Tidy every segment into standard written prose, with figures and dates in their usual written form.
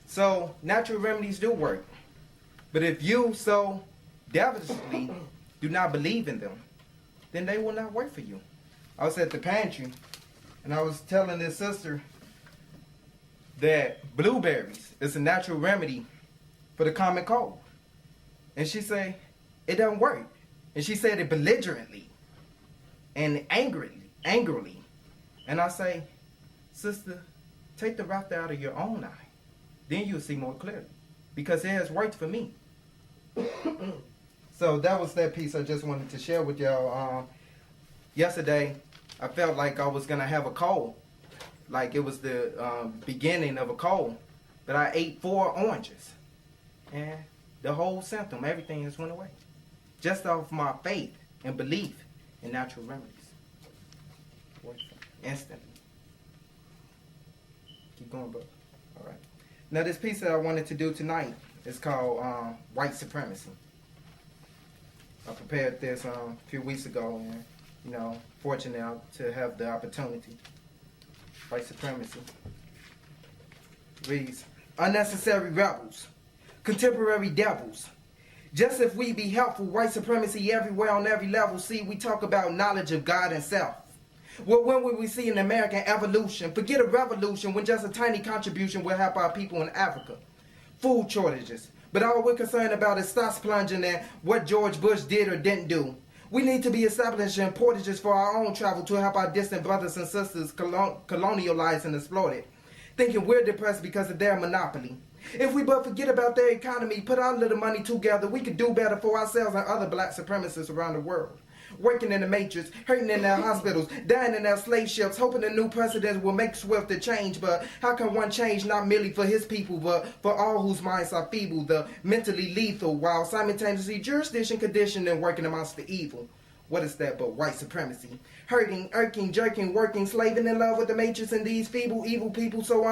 So natural remedies do work. But if you so devilishly do not believe in them, then they will not work for you. I was at the pantry, and I was telling this sister that blueberries is a natural remedy for the common cold. And she said, it doesn't work. And she said it belligerently and angrily. And I say, sister, take the rafter out of your own eye. Then you'll see more clearly. Because it has worked for me. So that was that piece I just wanted to share with y'all. Yesterday, I felt like I was going to have a cold. Like it was the beginning of a cold. But I ate 4 oranges. And the whole symptom, everything just went away. Just off my faith and belief in natural remedies. Instantly. Keep going, brother. All right. Now this piece that I wanted to do tonight is called White Supremacy. I prepared this a few weeks ago, and fortunate to have the opportunity. White Supremacy reads, unnecessary rebels, contemporary devils. Just if we be helpful, white supremacy everywhere on every level. See, we talk about knowledge of God and self. Well, when will we see an American evolution? Forget a revolution when just a tiny contribution will help our people in Africa. Food shortages. But all we're concerned about is stop plunging at what George Bush did or didn't do. We need to be establishing portages for our own travel to help our distant brothers and sisters colonialized and exploited, thinking we're depressed because of their monopoly. If we but forget about their economy, put our little money together, we could do better for ourselves and other black supremacists around the world. Working in the matrix, hurting in their hospitals, dying in their slave ships, hoping a new president will make swift a change. But how can one change not merely for his people, but for all whose minds are feeble, the mentally lethal, while simultaneously jurisdiction conditioned and working amongst the evil? What is that but white supremacy? Hurting, irking, jerking, working, slaving in love with the matrix and these feeble, evil people so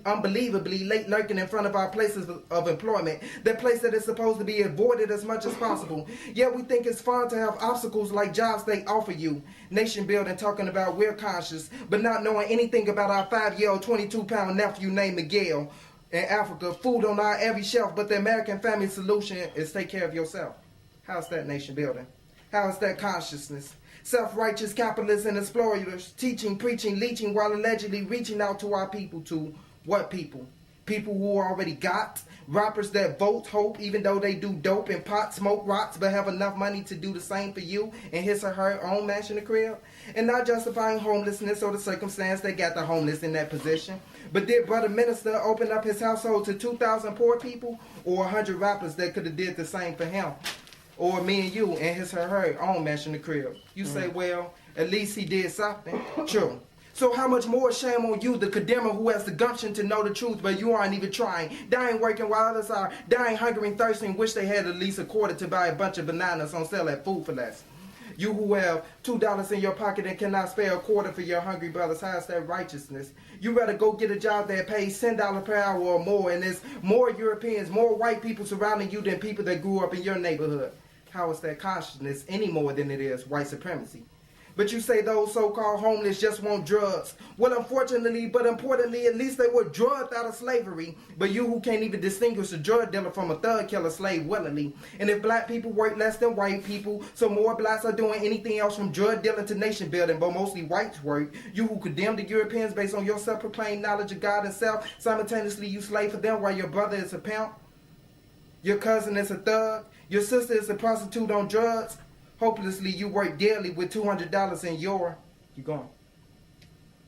unbelievably late lurking in front of our places of employment, that place that is supposed to be avoided as much as possible. Yet we think it's fun to have obstacles like jobs they offer you. Nation building talking about we're conscious, but not knowing anything about our 5-year-old 22-pound nephew named Miguel. In Africa, food on our every shelf, but the American family solution is take care of yourself. How's that nation building? How is that consciousness? Self-righteous capitalists and exploiters, teaching, preaching, leeching, while allegedly reaching out to our people. To what people? People who already got. Rappers that vote, hope, even though they do dope and pot, smoke rocks, but have enough money to do the same for you in his or her own mansion or crib. And not justifying homelessness or the circumstance that got the homeless in that position. But did Brother Minister open up his household to 2,000 poor people, or 100 rappers that could have did the same for him? Or me and you and his or her own mansion the crib. You say, well, at least he did something. True. So how much more shame on you, the condemner who has the gumption to know the truth, but you aren't even trying. Dying working while others are dying hungry and thirsty and wish they had at least a quarter to buy a bunch of bananas on sale at Food for Less. You who have $2 in your pocket and cannot spare a quarter for your hungry brothers, how's that righteousness? You rather go get a job that pays $10 per hour or more, and there's more Europeans, more white people surrounding you than people that grew up in your neighborhood. How is that consciousness any more than it is white supremacy? But you say those so-called homeless just want drugs. Well, unfortunately, but importantly, at least they were drugged out of slavery. But you who can't even distinguish a drug dealer from a thug killer slave willingly. And if black people work less than white people, so more blacks are doing anything else from drug dealing to nation building, but mostly whites work. You who condemn the Europeans based on your self-proclaimed knowledge of God and self, simultaneously you slave for them while your brother is a pimp, your cousin is a thug, your sister is a prostitute on drugs. Hopelessly, you work daily with $200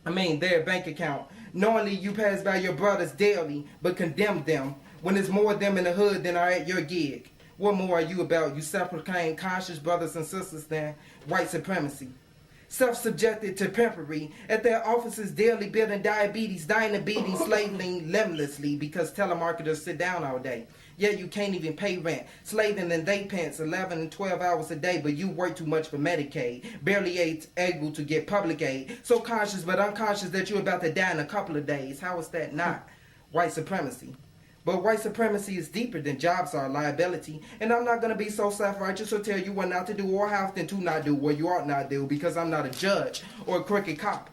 in their bank account. Knowingly, you pass by your brothers daily, but condemn them when there's more of them in the hood than are at your gig. What more are you about, you self-proclaimed conscious brothers and sisters, than white supremacy? Self-subjected to pimpery, at their offices daily building diabetes, dying of beating, slaving limitlessly because telemarketers sit down all day. Yet you can't even pay rent, slaving in day pants 11 and 12 hours a day, but you work too much for Medicaid, barely able to get public aid, so conscious but unconscious that you're about to die in a couple of days. How is that not white supremacy? But white supremacy is deeper than jobs are a liability, and I'm not going to be so self-righteous or tell you what not to do or how often to not do what you ought not do, because I'm not a judge or a crooked cop.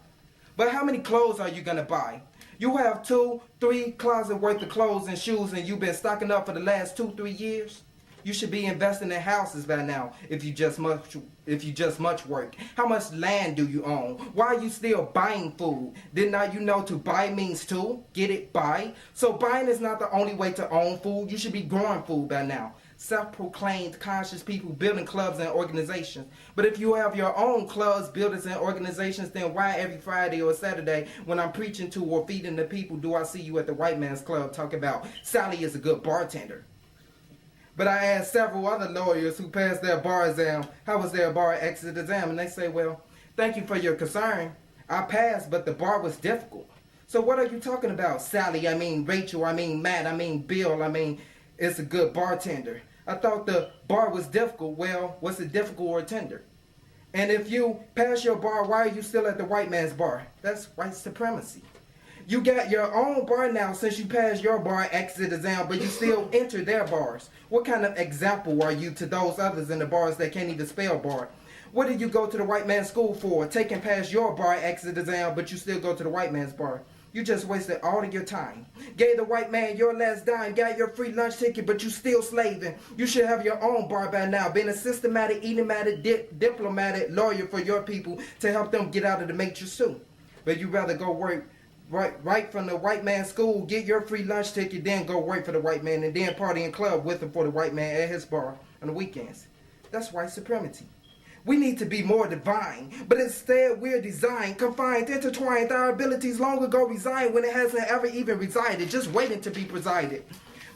But how many clothes are you going to buy? You have 2-3 closet worth of clothes and shoes and you've been stocking up for the last 2-3 years. You should be investing in houses by now if you just much work. How much land do you own? Why are you still buying food? Did not you know to buy means to get it, buy? So buying is not the only way to own food. You should be growing food by now. Self-proclaimed conscious people building clubs and organizations. But if you have your own clubs, builders, and organizations, then why every Friday or Saturday when I'm preaching to or feeding the people do I see you at the white man's club talking about Sally is a good bartender? But I asked several other lawyers who passed their bar exam, how was their bar exit exam? And they say, well, thank you for your concern. I passed, but the bar was difficult. So what are you talking about? Sally, I mean Rachel, I mean Matt, I mean Bill, I mean it's a good bartender. I thought the bar was difficult. Well, was it difficult or tender? And if you pass your bar, why are you still at the white man's bar? That's white supremacy. You got your own bar now since you passed your bar exit exam, but you still enter their bars. What kind of example are you to those others in the bars that can't even spell bar? What did you go to the white man's school for? Taking past your bar exit exam, but you still go to the white man's bar. You just wasted all of your time. Gave the white man your last dime, got your free lunch ticket, but you still slaving. You should have your own bar by now, being a systematic, enigmatic, diplomatic lawyer for your people to help them get out of the matrix too. But you rather go work right from the white man's school, get your free lunch ticket, then go work for the white man, and then party in club with him for the white man at his bar on the weekends. That's white supremacy. We need to be more divine, but instead we're designed, confined, intertwined. Our abilities long ago resigned when it hasn't ever even resided, just waiting to be presided.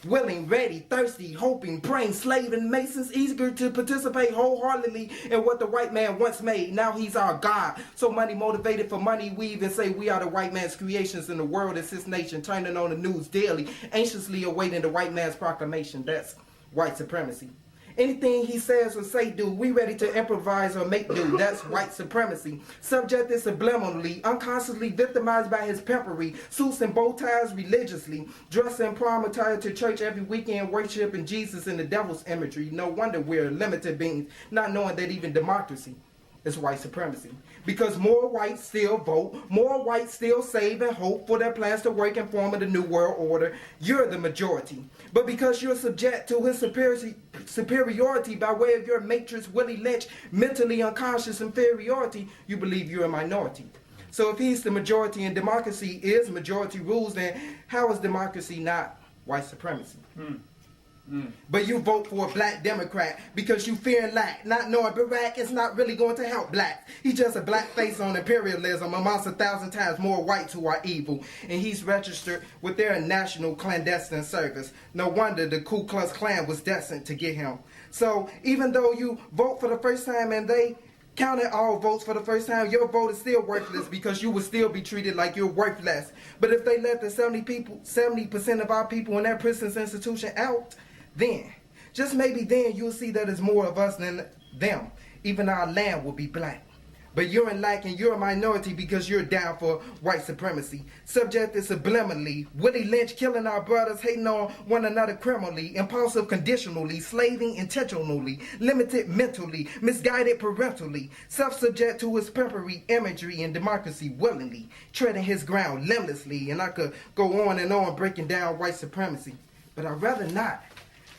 Willing, ready, thirsty, hoping, praying, slaving, masons, eager to participate wholeheartedly in what the white man once made. Now he's our God. So money motivated for money, we even say we are the white man's creations, and the world is his nation, turning on the news daily, anxiously awaiting the white man's proclamation. That's white supremacy. Anything he says or say do, we ready to improvise or make do. That's white supremacy. Subject is subliminally, unconsciously victimized by his pimpery, suits and bow ties religiously, dressed in prom attire to church every weekend, worshiping Jesus in the devil's imagery. No wonder we're limited beings, not knowing that even democracy is white supremacy. Because more whites still vote, more whites still save and hope for their plans to work and form of the new world order. You're the majority. But because you're subject to his superiority by way of your matrix Willie Lynch mentally unconscious inferiority, you believe you're a minority. So if he's the majority and democracy is majority rules, then how is democracy not white supremacy? But you vote for a black Democrat because you fear lack, not knowing Barack is not really going to help blacks. He's just a black face on imperialism amongst 1,000 times more whites who are evil. And he's registered with their national clandestine service. No wonder the Ku Klux Klan was destined to get him. So even though you vote for the first time and they counted all votes for the first time, your vote is still worthless because you will still be treated like you're worthless. But if they let the 70% of our people in that prison's institution out, then, just maybe then, you'll see that it's more of us than them. Even our land will be black. But you're in lack and you're a minority because you're down for white supremacy. Subjected subliminally, Willie Lynch killing our brothers, hating on one another criminally, impulsive conditionally, slaving intentionally, limited mentally, misguided parentally, self-subject to his pimpery imagery and democracy willingly, treading his ground limblessly. And I could go on breaking down white supremacy. But I'd rather not.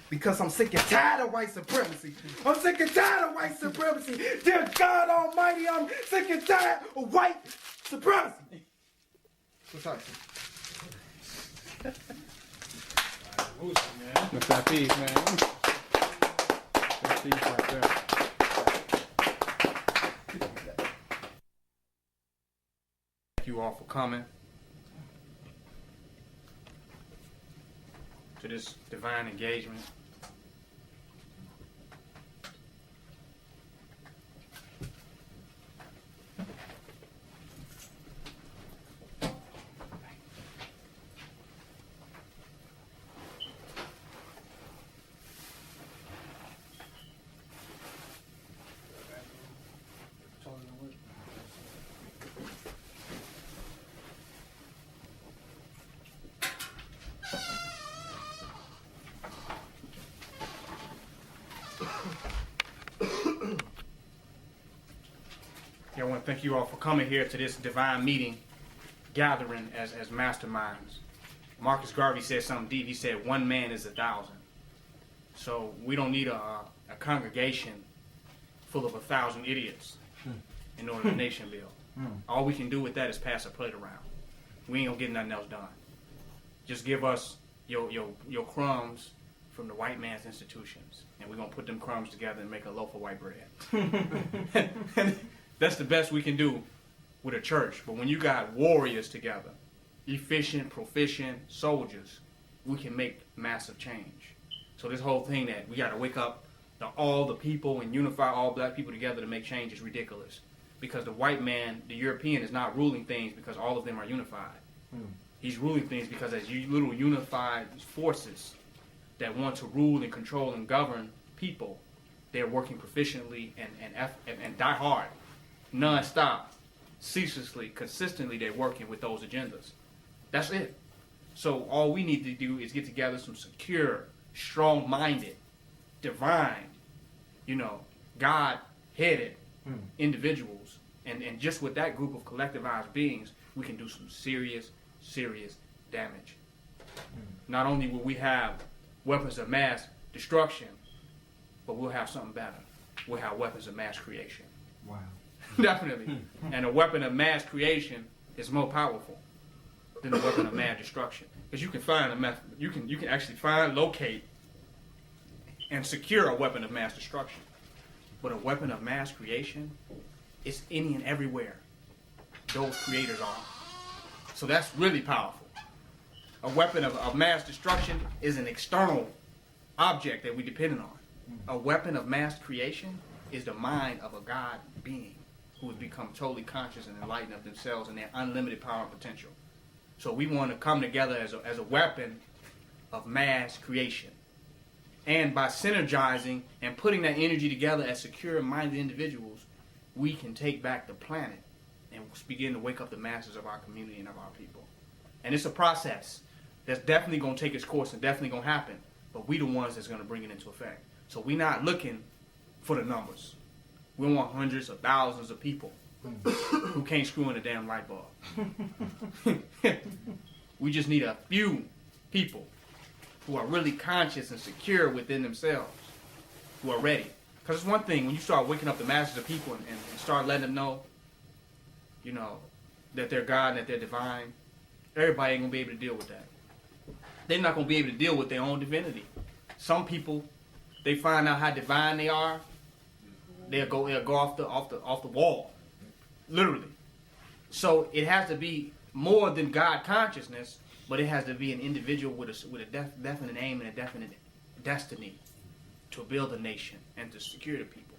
Because I'm sick and tired of white supremacy. I'm sick and tired of white supremacy. Dear God Almighty, I'm sick and tired of white supremacy. What's up? That's that piece, man. That piece right there. Thank you all for coming to this divine engagement. I want to thank you all for coming here to this divine meeting gathering as masterminds. Marcus Garvey said something deep. He said, "One man is 1,000." So we don't need a congregation full of 1,000 idiots in order to nation build. All we can do with that is pass a plate around. We ain't gonna get nothing else done. Just give us your crumbs from the white man's institutions, and we're gonna put them crumbs together and make a loaf of white bread. That's the best we can do with a church. But when you got warriors together, efficient, proficient soldiers, we can make massive change. So this whole thing that we got to wake up all the people and unify all black people together to make change is ridiculous. Because the white man, the European, is not ruling things because all of them are unified. He's ruling things because as little unified forces that want to rule and control and govern people, they're working proficiently and die hard, non-stop, ceaselessly, consistently. They're working with those agendas. That's it. So all we need to do is get together some secure, strong-minded, divine, God-headed individuals. And just with that group of collectivized beings, we can do some serious, serious damage. Not only will we have weapons of mass destruction, but we'll have something better. We'll have weapons of mass creation. Wow. Definitely. And a weapon of mass creation is more powerful than a weapon of mass destruction. Because you can find a method, you can actually find, locate, and secure a weapon of mass destruction. But a weapon of mass creation is any and everywhere those creators are. So that's really powerful. A weapon of mass destruction is an external object that we depend on. A weapon of mass creation is the mind of a God being who has become totally conscious and enlightened of themselves and their unlimited power and potential. So we want to come together as a weapon of mass creation. And by synergizing and putting that energy together as secure-minded individuals, we can take back the planet and begin to wake up the masses of our community and of our people. And it's a process that's definitely going to take its course and definitely going to happen, but we the ones that's going to bring it into effect. So we're not looking for the numbers. We want hundreds of thousands of people who can't screw in a damn light bulb. We just need a few people who are really conscious and secure within themselves, who are ready. Because it's one thing when you start waking up the masses of people and start letting them know, that they're God and that they're divine, everybody ain't going to be able to deal with that. They're not going to be able to deal with their own divinity. Some people, they find out how divine they are, they'll go off the wall, literally. So it has to be more than God consciousness, but it has to be an individual with a definite aim and a definite destiny to build a nation and to secure the people.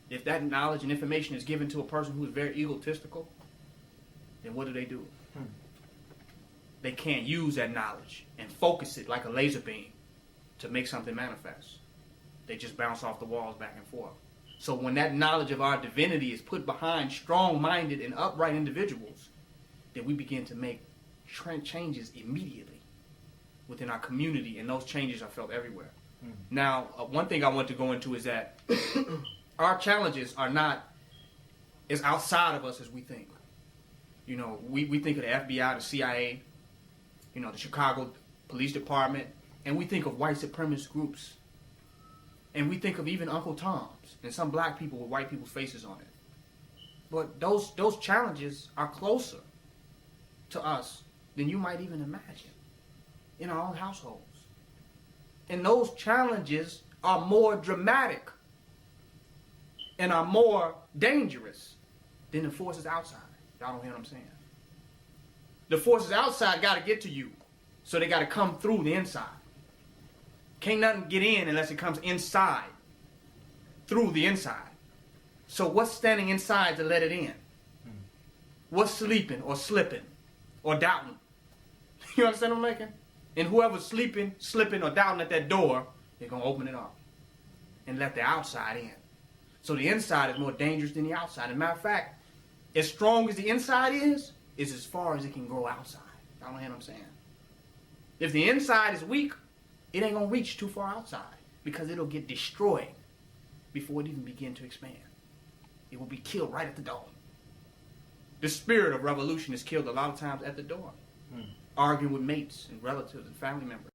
If that knowledge and information is given to a person who is very egotistical, then what do? They can't use that knowledge and focus it like a laser beam to make something manifest. They just bounce off the walls back and forth. So when that knowledge of our divinity is put behind strong-minded and upright individuals, then we begin to make changes immediately within our community, and those changes are felt everywhere. Now, one thing I want to go into is that our challenges are not as outside of us as we think. We think of the FBI, the CIA, the Chicago Police Department, and we think of white supremacist groups. And we think of even Uncle Tom's and some black people with white people's faces on it. But those challenges are closer to us than you might even imagine in our own households. And those challenges are more dramatic and are more dangerous than the forces outside. Y'all don't hear what I'm saying? The forces outside got to get to you, so they got to come through the inside. Can't nothing get in unless it comes inside, through the inside. So what's standing inside to let it in? What's sleeping or slipping or doubting? You understand what I'm making? And whoever's sleeping, slipping, or doubting at that door, they're going to open it up and let the outside in. So the inside is more dangerous than the outside. As a matter of fact, as strong as the inside is as far as it can grow outside. Y'all know what I'm saying? If the inside is weak, it ain't going to reach too far outside because it'll get destroyed before it even begin to expand. It will be killed right at the door. The spirit of revolution is killed a lot of times at the door. Arguing with mates and relatives and family members.